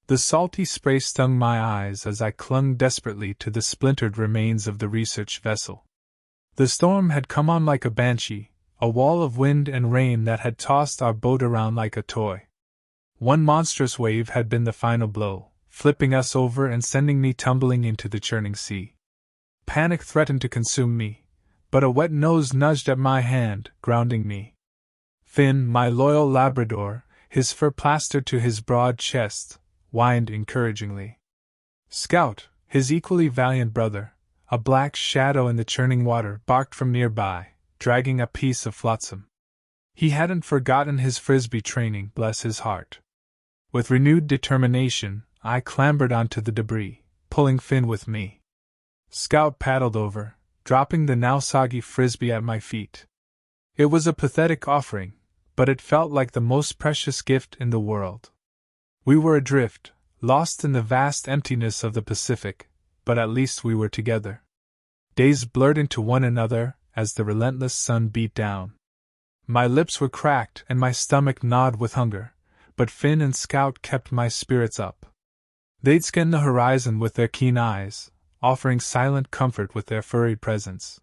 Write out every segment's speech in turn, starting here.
The salty spray stung my eyes as I clung desperately to the splintered remains of the research vessel. The storm had come on like a banshee, a wall of wind and rain that had tossed our boat around like a toy. One monstrous wave had been the final blow, flipping us over and sending me tumbling into the churning sea. Panic threatened to consume me, but a wet nose nudged at my hand, grounding me. Finn, my loyal Labrador, his fur plastered to his broad chest, whined encouragingly. Scout, his equally valiant brother, a black shadow in the churning water, barked from nearby, dragging a piece of flotsam. He hadn't forgotten his frisbee training, bless his heart. With renewed determination, I clambered onto the debris, pulling Finn with me. Scout paddled over, dropping the now soggy frisbee at my feet. It was a pathetic offering, but it felt like the most precious gift in the world. We were adrift, lost in the vast emptiness of the Pacific, but at least we were together. Days blurred into one another as the relentless sun beat down. My lips were cracked and my stomach gnawed with hunger, but Finn and Scout kept my spirits up. They'd scan the horizon with their keen eyes, offering silent comfort with their furry presence.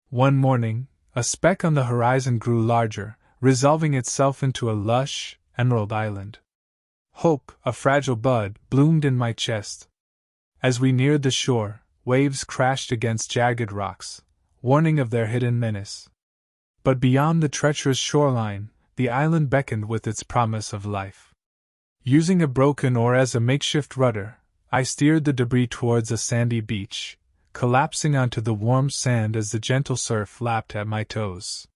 One morning, a speck on the horizon grew larger, resolving itself into a lush, emerald island. Hope, a fragile bud, bloomed in my chest. As we neared the shore, waves crashed against jagged rocks, warning of their hidden menace. But beyond the treacherous shoreline, the island beckoned with its promise of life. Using a broken oar as a makeshift rudder, I steered the debris towards a sandy beach, collapsing onto the warm sand as the gentle surf lapped at my toes.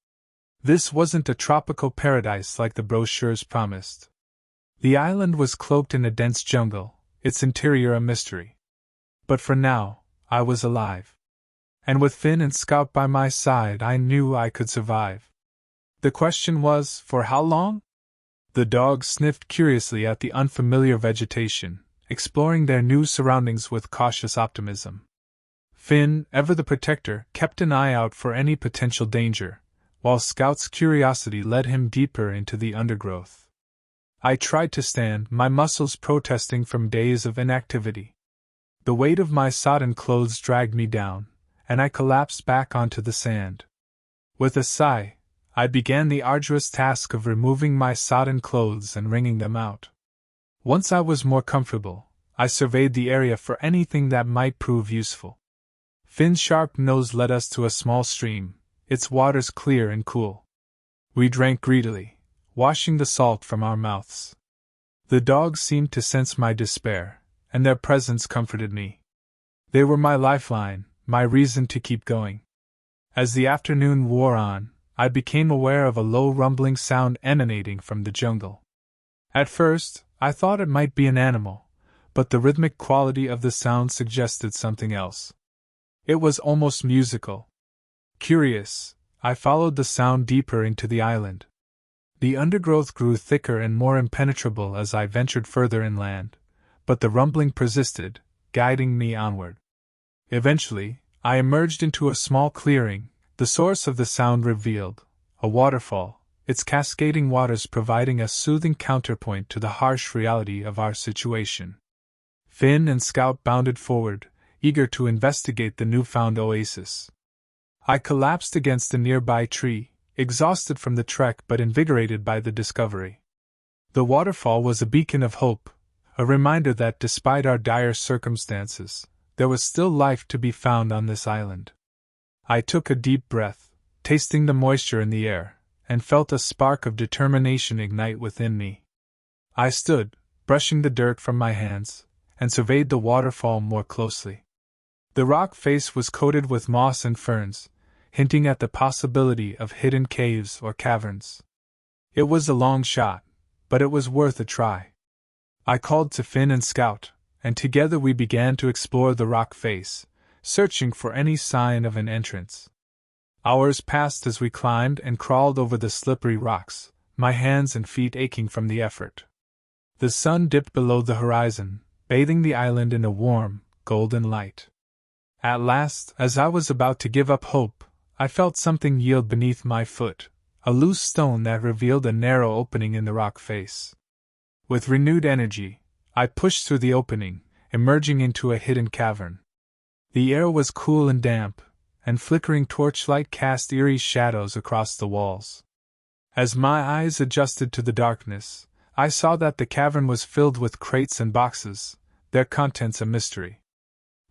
This wasn't a tropical paradise like the brochures promised. The island was cloaked in a dense jungle, its interior a mystery. But for now, I was alive. And with Finn and Scout by my side, I knew I could survive. The question was, for how long? The dogs sniffed curiously at the unfamiliar vegetation, exploring their new surroundings with cautious optimism. Finn, ever the protector, kept an eye out for any potential danger, while Scout's curiosity led him deeper into the undergrowth. I tried to stand, my muscles protesting from days of inactivity. The weight of my sodden clothes dragged me down, and I collapsed back onto the sand. With a sigh, I began the arduous task of removing my sodden clothes and wringing them out. Once I was more comfortable, I surveyed the area for anything that might prove useful. Finn's sharp nose led us to a small stream, its waters clear and cool. We drank greedily, washing the salt from our mouths. The dogs seemed to sense my despair, and their presence comforted me. They were my lifeline, my reason to keep going. As the afternoon wore on, I became aware of a low rumbling sound emanating from the jungle. At first, I thought it might be an animal, but the rhythmic quality of the sound suggested something else. It was almost musical. Curious, I followed the sound deeper into the island. The undergrowth grew thicker and more impenetrable as I ventured further inland, but the rumbling persisted, guiding me onward. Eventually, I emerged into a small clearing, the source of the sound revealed, a waterfall, its cascading waters providing a soothing counterpoint to the harsh reality of our situation. Finn and Scout bounded forward, eager to investigate the newfound oasis. I collapsed against a nearby tree, exhausted from the trek but invigorated by the discovery. The waterfall was a beacon of hope, a reminder that despite our dire circumstances, there was still life to be found on this island. I took a deep breath, tasting the moisture in the air, and felt a spark of determination ignite within me. I stood, brushing the dirt from my hands, and surveyed the waterfall more closely. The rock face was coated with moss and ferns, hinting at the possibility of hidden caves or caverns. It was a long shot, but it was worth a try. I called to Finn and Scout, and together we began to explore the rock face, searching for any sign of an entrance. Hours passed as we climbed and crawled over the slippery rocks, my hands and feet aching from the effort. The sun dipped below the horizon, bathing the island in a warm, golden light. At last, as I was about to give up hope, I felt something yield beneath my foot, a loose stone that revealed a narrow opening in the rock face. With renewed energy, I pushed through the opening, emerging into a hidden cavern. The air was cool and damp, and flickering torchlight cast eerie shadows across the walls. As my eyes adjusted to the darkness, I saw that the cavern was filled with crates and boxes, their contents a mystery.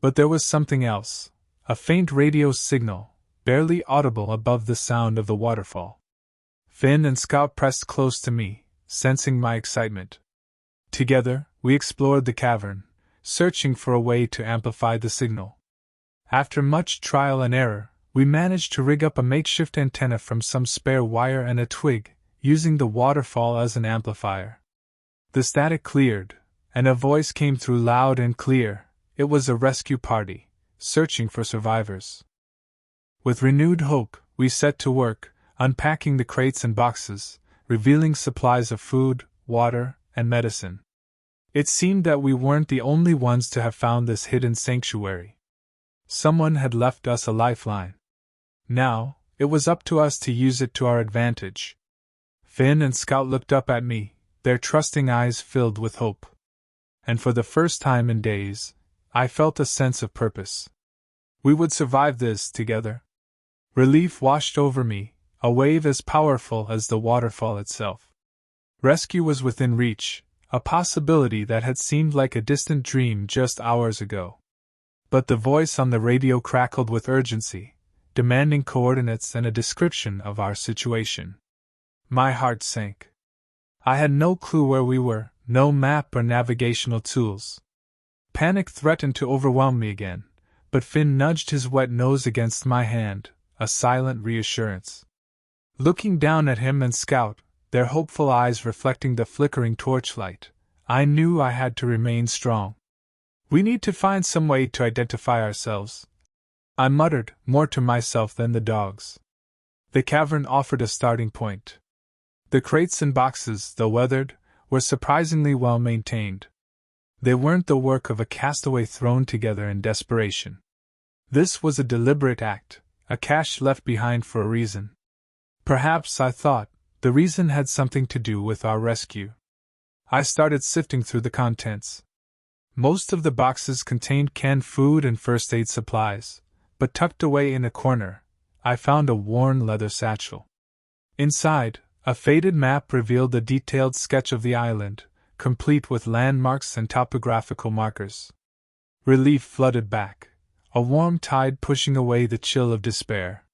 But there was something else, a faint radio signal, barely audible above the sound of the waterfall. Finn and Scout pressed close to me, sensing my excitement. Together, we explored the cavern, searching for a way to amplify the signal. After much trial and error, we managed to rig up a makeshift antenna from some spare wire and a twig, using the waterfall as an amplifier. The static cleared, and a voice came through loud and clear. It was a rescue party, searching for survivors. With renewed hope, we set to work, unpacking the crates and boxes, revealing supplies of food, water, and medicine. It seemed that we weren't the only ones to have found this hidden sanctuary. Someone had left us a lifeline. Now, it was up to us to use it to our advantage. Finn and Scout looked up at me, their trusting eyes filled with hope. And for the first time in days, I felt a sense of purpose. We would survive this together. Relief washed over me, a wave as powerful as the waterfall itself. Rescue was within reach, a possibility that had seemed like a distant dream just hours ago. But the voice on the radio crackled with urgency, demanding coordinates and a description of our situation. My heart sank. I had no clue where we were, no map or navigational tools. Panic threatened to overwhelm me again, but Finn nudged his wet nose against my hand, a silent reassurance. Looking down at him and Scout, their hopeful eyes reflecting the flickering torchlight, I knew I had to remain strong. We need to find some way to identify ourselves, I muttered, more to myself than the dogs. The cavern offered a starting point. The crates and boxes, though weathered, were surprisingly well maintained. They weren't the work of a castaway thrown together in desperation. This was a deliberate act, a cache left behind for a reason. Perhaps, I thought, the reason had something to do with our rescue. I started sifting through the contents. Most of the boxes contained canned food and first aid supplies, but tucked away in a corner, I found a worn leather satchel. Inside, a faded map revealed a detailed sketch of the island, complete with landmarks and topographical markers. Relief flooded back, a warm tide pushing away the chill of despair.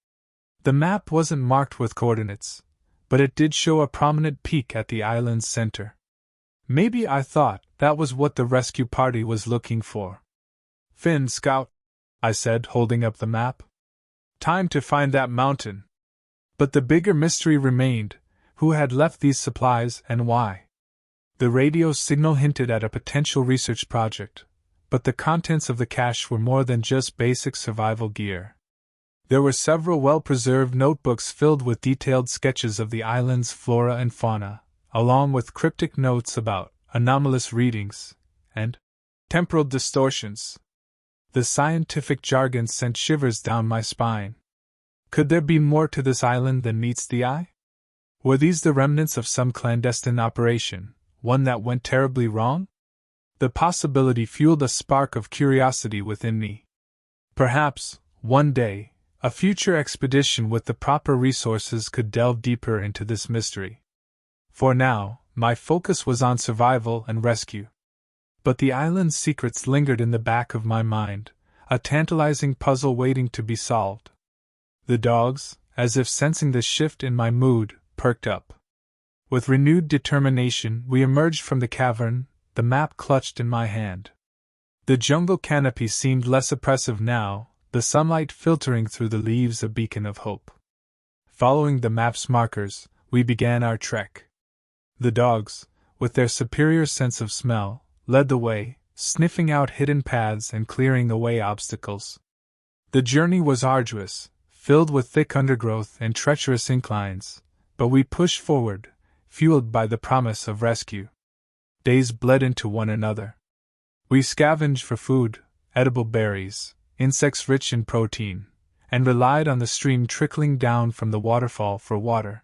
The map wasn't marked with coordinates, but it did show a prominent peak at the island's center. Maybe, I thought, that was what the rescue party was looking for. Finn, Scout, I said, holding up the map. Time to find that mountain. But the bigger mystery remained: who had left these supplies and why? The radio signal hinted at a potential research project, but the contents of the cache were more than just basic survival gear. There were several well-preserved notebooks filled with detailed sketches of the island's flora and fauna, along with cryptic notes about anomalous readings and temporal distortions. The scientific jargon sent shivers down my spine. Could there be more to this island than meets the eye? Were these the remnants of some clandestine operation, one that went terribly wrong? The possibility fueled a spark of curiosity within me. Perhaps, one day, a future expedition with the proper resources could delve deeper into this mystery. For now, my focus was on survival and rescue. But the island's secrets lingered in the back of my mind, a tantalizing puzzle waiting to be solved. The dogs, as if sensing the shift in my mood, perked up. With renewed determination, we emerged from the cavern, the map clutched in my hand. The jungle canopy seemed less oppressive now, the sunlight filtering through the leaves a beacon of hope. Following the map's markers, we began our trek. The dogs, with their superior sense of smell, led the way, sniffing out hidden paths and clearing away obstacles. The journey was arduous, filled with thick undergrowth and treacherous inclines, but we pushed forward, fueled by the promise of rescue. Days bled into one another. We scavenged for food, edible berries, insects rich in protein, and relied on the stream trickling down from the waterfall for water.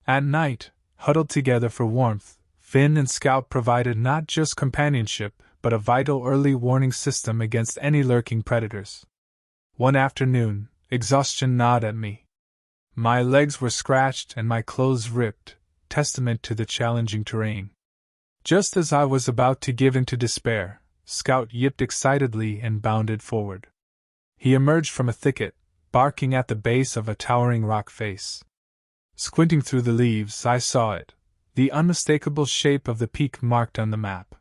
At night, huddled together for warmth, Finn and Scout provided not just companionship, but a vital early warning system against any lurking predators. One afternoon, exhaustion gnawed at me. My legs were scratched and my clothes ripped, testament to the challenging terrain. Just as I was about to give in to despair, Scout yipped excitedly and bounded forward. He emerged from a thicket, barking at the base of a towering rock face. Squinting through the leaves, I saw it, the unmistakable shape of the peak marked on the map.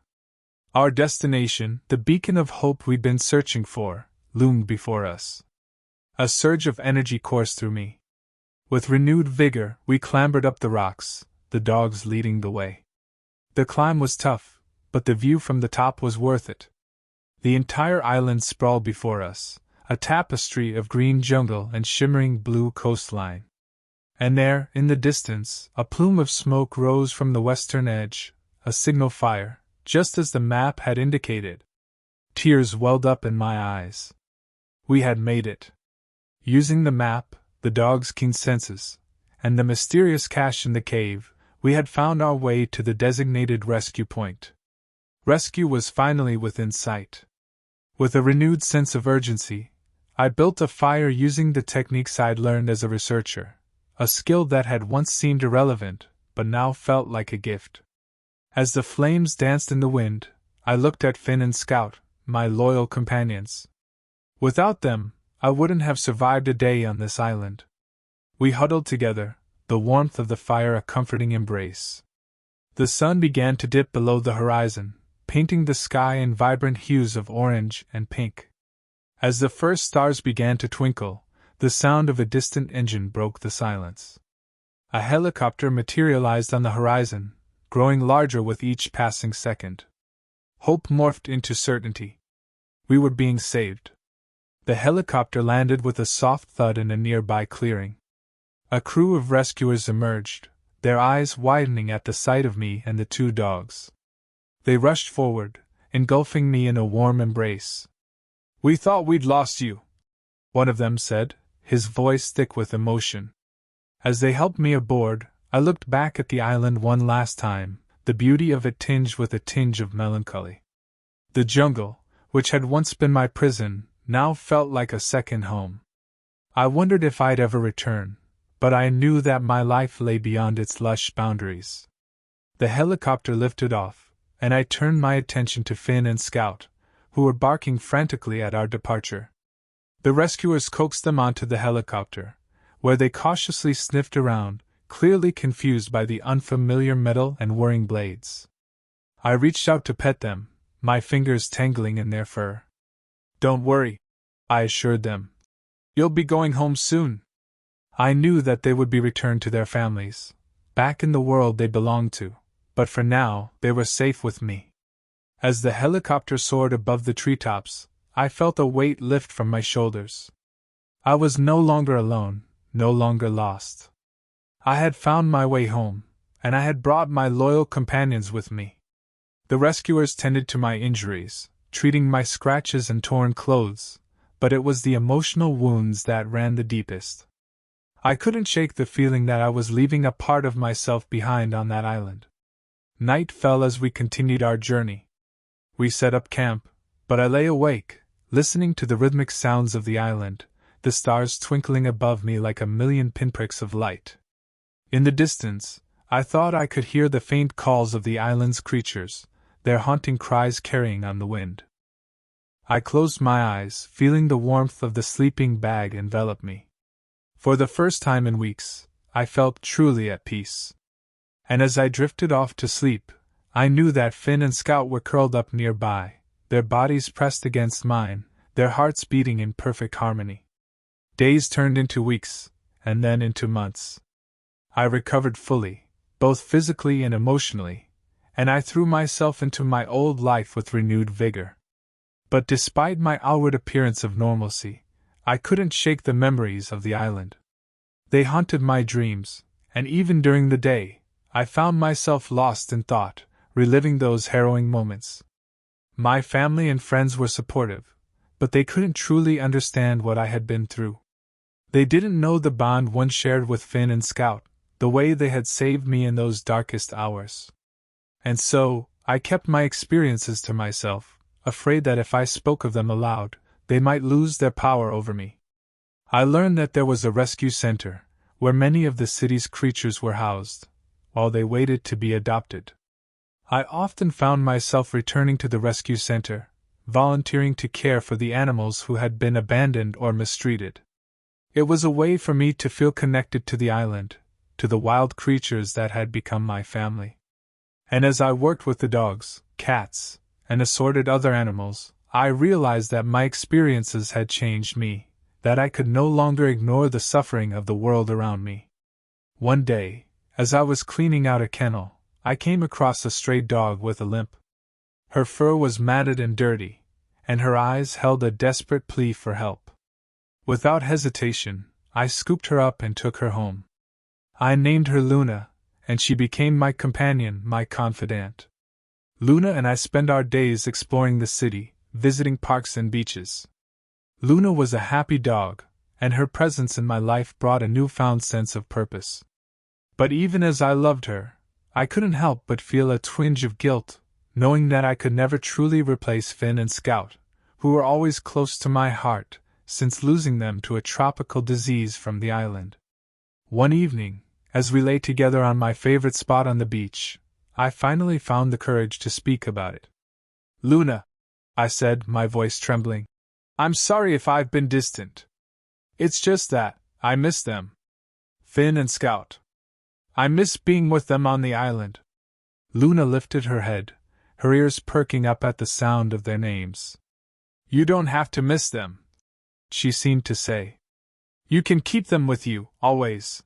Our destination, the beacon of hope we'd been searching for, loomed before us. A surge of energy coursed through me. With renewed vigor, we clambered up the rocks, the dogs leading the way. The climb was tough, but the view from the top was worth it. The entire island sprawled before us, a tapestry of green jungle and shimmering blue coastline. And there, in the distance, a plume of smoke rose from the western edge, a signal fire, just as the map had indicated. Tears welled up in my eyes. We had made it. Using the map, the dog's keen senses, and the mysterious cache in the cave, we had found our way to the designated rescue point. Rescue was finally within sight. With a renewed sense of urgency, I built a fire using the techniques I'd learned as a researcher, a skill that had once seemed irrelevant, but now felt like a gift. As the flames danced in the wind, I looked at Finn and Scout, my loyal companions. Without them, I wouldn't have survived a day on this island. We huddled together, the warmth of the fire a comforting embrace. The sun began to dip below the horizon, painting the sky in vibrant hues of orange and pink. As the first stars began to twinkle, the sound of a distant engine broke the silence. A helicopter materialized on the horizon, growing larger with each passing second. Hope morphed into certainty. We were being saved. The helicopter landed with a soft thud in a nearby clearing. A crew of rescuers emerged, their eyes widening at the sight of me and the two dogs. They rushed forward, engulfing me in a warm embrace. "We thought we'd lost you," one of them said, his voice thick with emotion. As they helped me aboard, I looked back at the island one last time, the beauty of it tinged with a tinge of melancholy. The jungle, which had once been my prison, now felt like a second home. I wondered if I'd ever return, but I knew that my life lay beyond its lush boundaries. The helicopter lifted off, and I turned my attention to Finn and Scout, who were barking frantically at our departure. The rescuers coaxed them onto the helicopter, where they cautiously sniffed around, clearly confused by the unfamiliar metal and whirring blades. I reached out to pet them, my fingers tangling in their fur. "Don't worry," I assured them. "You'll be going home soon." I knew that they would be returned to their families, back in the world they belonged to, but for now, they were safe with me. As the helicopter soared above the treetops, I felt a weight lift from my shoulders. I was no longer alone, no longer lost. I had found my way home, and I had brought my loyal companions with me. The rescuers tended to my injuries, treating my scratches and torn clothes, but it was the emotional wounds that ran the deepest. I couldn't shake the feeling that I was leaving a part of myself behind on that island. Night fell as we continued our journey. We set up camp, but I lay awake, listening to the rhythmic sounds of the island, the stars twinkling above me like a million pinpricks of light. In the distance, I thought I could hear the faint calls of the island's creatures, their haunting cries carrying on the wind. I closed my eyes, feeling the warmth of the sleeping bag envelop me. For the first time in weeks, I felt truly at peace. And as I drifted off to sleep, I knew that Finn and Scout were curled up nearby, their bodies pressed against mine, their hearts beating in perfect harmony. Days turned into weeks, and then into months. I recovered fully, both physically and emotionally, and I threw myself into my old life with renewed vigor. But despite my outward appearance of normalcy, I couldn't shake the memories of the island. They haunted my dreams, and even during the day, I found myself lost in thought, reliving those harrowing moments. My family and friends were supportive, but they couldn't truly understand what I had been through. They didn't know the bond one shared with Finn and Scout, the way they had saved me in those darkest hours. And so, I kept my experiences to myself, afraid that if I spoke of them aloud, they might lose their power over me. I learned that there was a rescue center, where many of the city's creatures were housed, while they waited to be adopted. I often found myself returning to the rescue center, volunteering to care for the animals who had been abandoned or mistreated. It was a way for me to feel connected to the island, to the wild creatures that had become my family. And as I worked with the dogs, cats, and assorted other animals, I realized that my experiences had changed me, that I could no longer ignore the suffering of the world around me. One day, as I was cleaning out a kennel, I came across a stray dog with a limp. Her fur was matted and dirty, and her eyes held a desperate plea for help. Without hesitation, I scooped her up and took her home. I named her Luna, and she became my companion, my confidant. Luna and I spent our days exploring the city, visiting parks and beaches. Luna was a happy dog, and her presence in my life brought a newfound sense of purpose. But even as I loved her, I couldn't help but feel a twinge of guilt, knowing that I could never truly replace Finn and Scout, who were always close to my heart, since losing them to a tropical disease from the island. One evening, as we lay together on my favorite spot on the beach, I finally found the courage to speak about it. "Luna," I said, my voice trembling, "I'm sorry if I've been distant. It's just that I miss them. Finn and Scout. I miss being with them on the island." Luna lifted her head, her ears perking up at the sound of their names. "You don't have to miss them," she seemed to say. "You can keep them with you, always."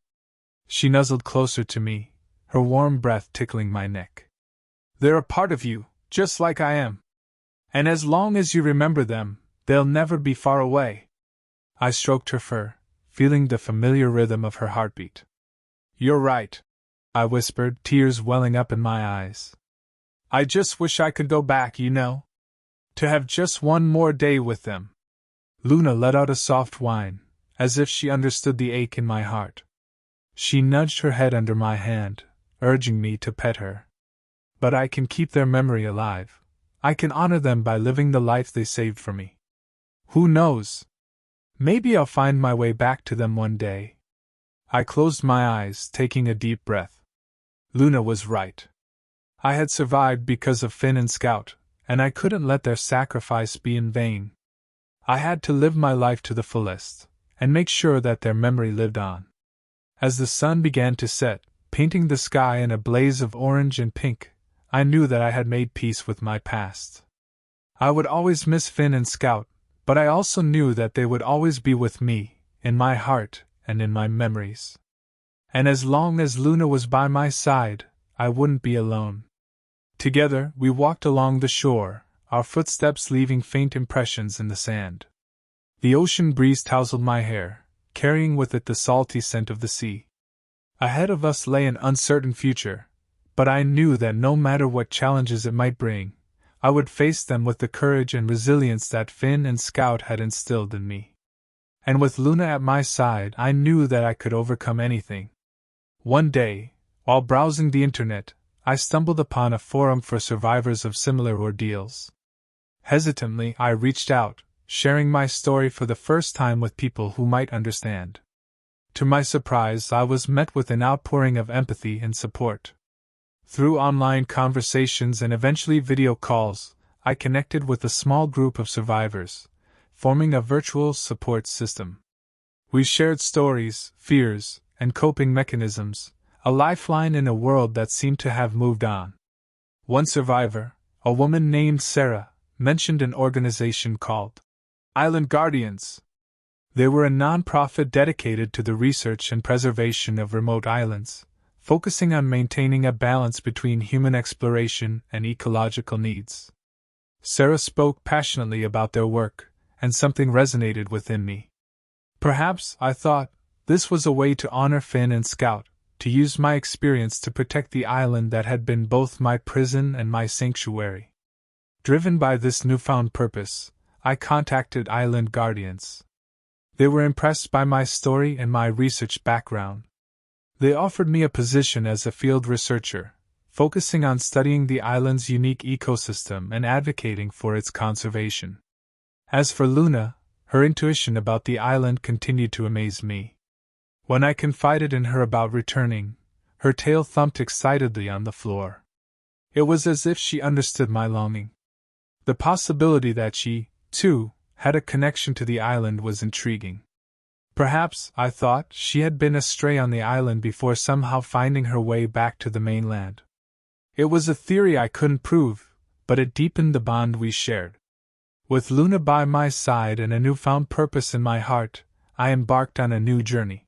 She nuzzled closer to me, her warm breath tickling my neck. "They're a part of you, just like I am. And as long as you remember them, they'll never be far away." I stroked her fur, feeling the familiar rhythm of her heartbeat. "You're right," I whispered, tears welling up in my eyes. "I just wish I could go back, you know. To have just one more day with them." Luna let out a soft whine, as if she understood the ache in my heart. She nudged her head under my hand, urging me to pet her. "But I can keep their memory alive. I can honor them by living the life they saved for me. Who knows? Maybe I'll find my way back to them one day." I closed my eyes, taking a deep breath. Luna was right. I had survived because of Finn and Scout, and I couldn't let their sacrifice be in vain. I had to live my life to the fullest, and make sure that their memory lived on. As the sun began to set, painting the sky in a blaze of orange and pink, I knew that I had made peace with my past. I would always miss Finn and Scout, but I also knew that they would always be with me, in my heart and in my memories. And as long as Luna was by my side, I wouldn't be alone. Together, we walked along the shore, our footsteps leaving faint impressions in the sand. The ocean breeze tousled my hair, carrying with it the salty scent of the sea. Ahead of us lay an uncertain future, but I knew that no matter what challenges it might bring, I would face them with the courage and resilience that Finn and Scout had instilled in me. And with Luna at my side, I knew that I could overcome anything. One day, while browsing the internet, I stumbled upon a forum for survivors of similar ordeals. Hesitantly, I reached out, sharing my story for the first time with people who might understand. To my surprise, I was met with an outpouring of empathy and support. Through online conversations and eventually video calls, I connected with a small group of survivors, forming a virtual support system. We shared stories, fears, and coping mechanisms, a lifeline in a world that seemed to have moved on. One survivor, a woman named Sarah, mentioned an organization called Island Guardians. They were a non-profit dedicated to the research and preservation of remote islands, focusing on maintaining a balance between human exploration and ecological needs. Sarah spoke passionately about their work, and something resonated within me. Perhaps, I thought, this was a way to honor Finn and Scout, to use my experience to protect the island that had been both my prison and my sanctuary. Driven by this newfound purpose, I contacted Island Guardians. They were impressed by my story and my research background. They offered me a position as a field researcher, focusing on studying the island's unique ecosystem and advocating for its conservation. As for Luna, her intuition about the island continued to amaze me. When I confided in her about returning, her tail thumped excitedly on the floor. It was as if she understood my longing. The possibility that she, too, had a connection to the island was intriguing. Perhaps, I thought, she had been astray on the island before somehow finding her way back to the mainland. It was a theory I couldn't prove, but it deepened the bond we shared. With Luna by my side and a newfound purpose in my heart, I embarked on a new journey.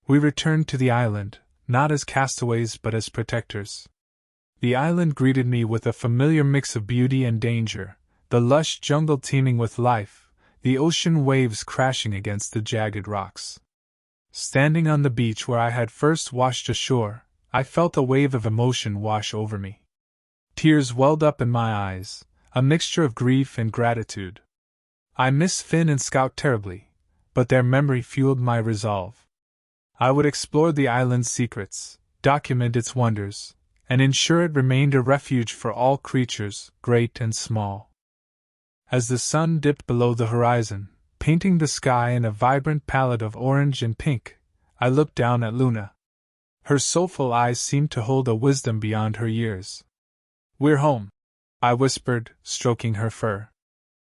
We returned to the island, not as castaways but as protectors. The island greeted me with a familiar mix of beauty and danger, the lush jungle teeming with life, the ocean waves crashing against the jagged rocks. Standing on the beach where I had first washed ashore, I felt a wave of emotion wash over me. Tears welled up in my eyes, a mixture of grief and gratitude. I missed Finn and Scout terribly, but their memory fueled my resolve. I would explore the island's secrets, document its wonders, and ensure it remained a refuge for all creatures, great and small. As the sun dipped below the horizon, painting the sky in a vibrant palette of orange and pink, I looked down at Luna. Her soulful eyes seemed to hold a wisdom beyond her years. "We're home," I whispered, stroking her fur.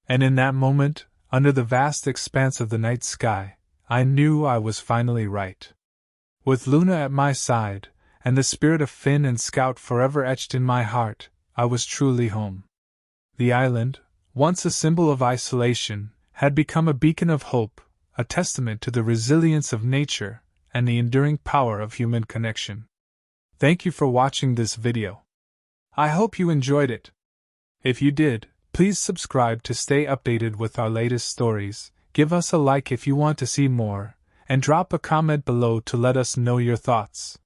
And in that moment, under the vast expanse of the night sky, I knew I was finally right. With Luna at my side, and the spirit of Finn and Scout forever etched in my heart, I was truly home. The island, once a symbol of isolation, had become a beacon of hope, a testament to the resilience of nature and the enduring power of human connection. Thank you for watching this video. I hope you enjoyed it. If you did, please subscribe to stay updated with our latest stories, give us a like if you want to see more, and drop a comment below to let us know your thoughts.